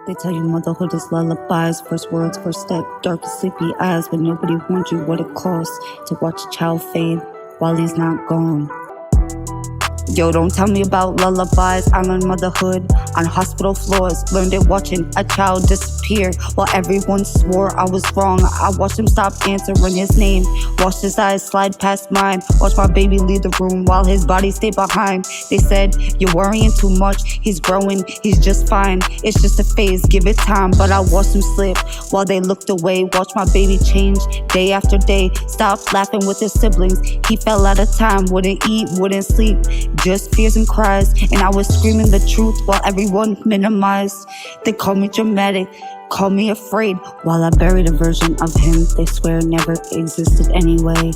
They tell you motherhood is lullabies, first words, first step, dark and sleepy eyes, but nobody warned you what it costs to watch a child fade while he's not gone. Yo, don't tell me about lullabies. I learned motherhood on hospital floors. Learned it watching a child disappear while everyone swore I was wrong. I watched him stop answering his name, watched his eyes slide past mine, watched my baby leave the room while his body stayed behind. They said, you're worrying too much, he's growing, he's just fine, it's just a phase, give it time. But I watched him slip while they looked away, watched my baby change day after day, stopped laughing with his siblings. He fell out of time, wouldn't eat, wouldn't sleep, just fears and cries, and I was screaming the truth while everyone minimized. They called me dramatic, called me afraid, while I buried a version of him they swear never existed anyway.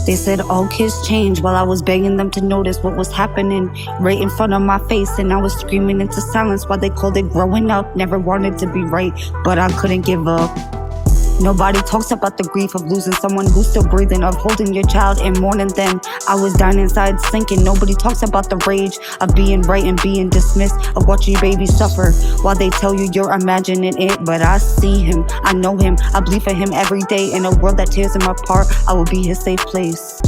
They said all kids change while I was begging them to notice what was happening right in front of my face, and I was screaming into silence while they called it growing up. Never wanted to be right, but I couldn't give up. Nobody talks about the grief of losing someone who's still breathing, of holding your child and mourning them. I was dying inside, sinking. Nobody talks about the rage of being right and being dismissed, of watching your baby suffer while they tell you you're imagining it. But I see him, I know him, I bleed for him every day. In a world that tears him apart, I will be his safe place.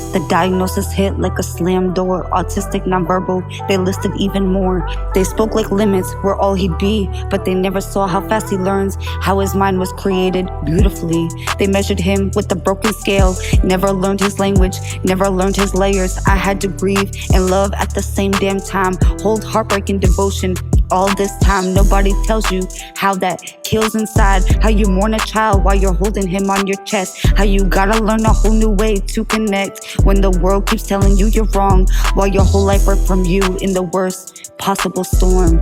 The diagnosis hit like a slam door. Autistic, nonverbal, they listed even more. They spoke like limits were all he'd be, but they never saw how fast he learns, how his mind was created beautifully. They measured him with a broken scale, never learned his language, never learned his layers. I had to grieve and love at the same damn time, hold heartbreak and devotion. All this time, nobody tells you how that kills inside, how you mourn a child while you're holding him on your chest, how you gotta learn a whole new way to connect when the world keeps telling you you're wrong, while your whole life ripped from you in the worst possible storm.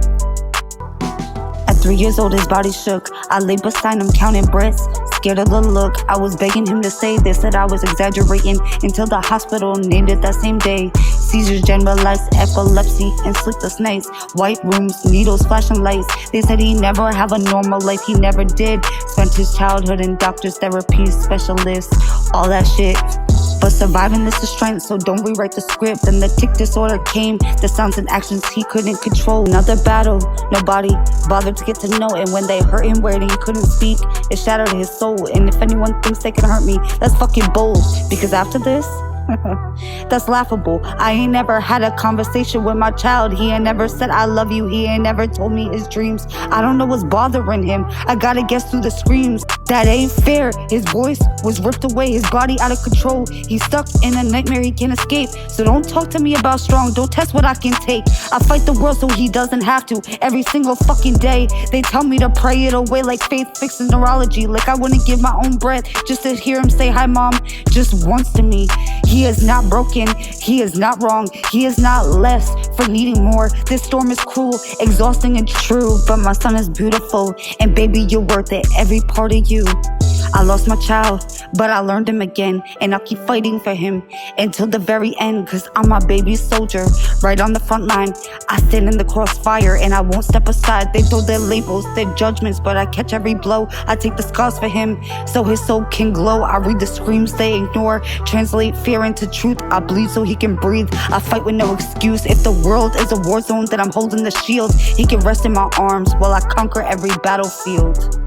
At 3 years old, his body shook. I lay beside him counting breaths, scared of the look. I was begging him to say this, that I was exaggerating, until the hospital named it that same day. Seizures, generalized epilepsy, and sleepless nights. White rooms, needles, flashing lights. They said he never have a normal life, he never did. Spent his childhood in doctors, therapies, specialists, all that shit. But surviving is the strength, so don't rewrite the script. And the tic disorder came, the sounds and actions he couldn't control. Another battle, nobody bothered to get to know. And when they hurt him where he couldn't speak, it shattered his soul. And if anyone thinks they can hurt me, that's fucking bold. Because after this, that's laughable. I ain't never had a conversation with my child. He ain't never said I love you. He ain't never told me his dreams. I don't know what's bothering him. I gotta guess through the screams. That ain't fair. His voice was ripped away, his body out of control. He's stuck in a nightmare he can't escape. So don't talk to me about strong, don't test what I can take. I fight the world so he doesn't have to. Every single fucking day they tell me to pray it away, like faith fixing neurology. Like I wouldn't give my own breath just to hear him say hi mom just once to me. He is not broken, he is not wrong, he is not less for needing more. This storm is cruel, exhausting and true, but my son is beautiful, and baby you're worth it, every part of you. I lost my child, but I learned him again, and I'll keep fighting for him until the very end, cause I'm my baby's soldier, right on the front line. I stand in the crossfire and I won't step aside. They throw their labels, their judgments, but I catch every blow. I take the scars for him so his soul can glow. I read the screams they ignore, translate fear into truth. I bleed so he can breathe. I fight with no excuse. If the world is a war zone, then I'm holding the shield. He can rest in my arms while I conquer every battlefield.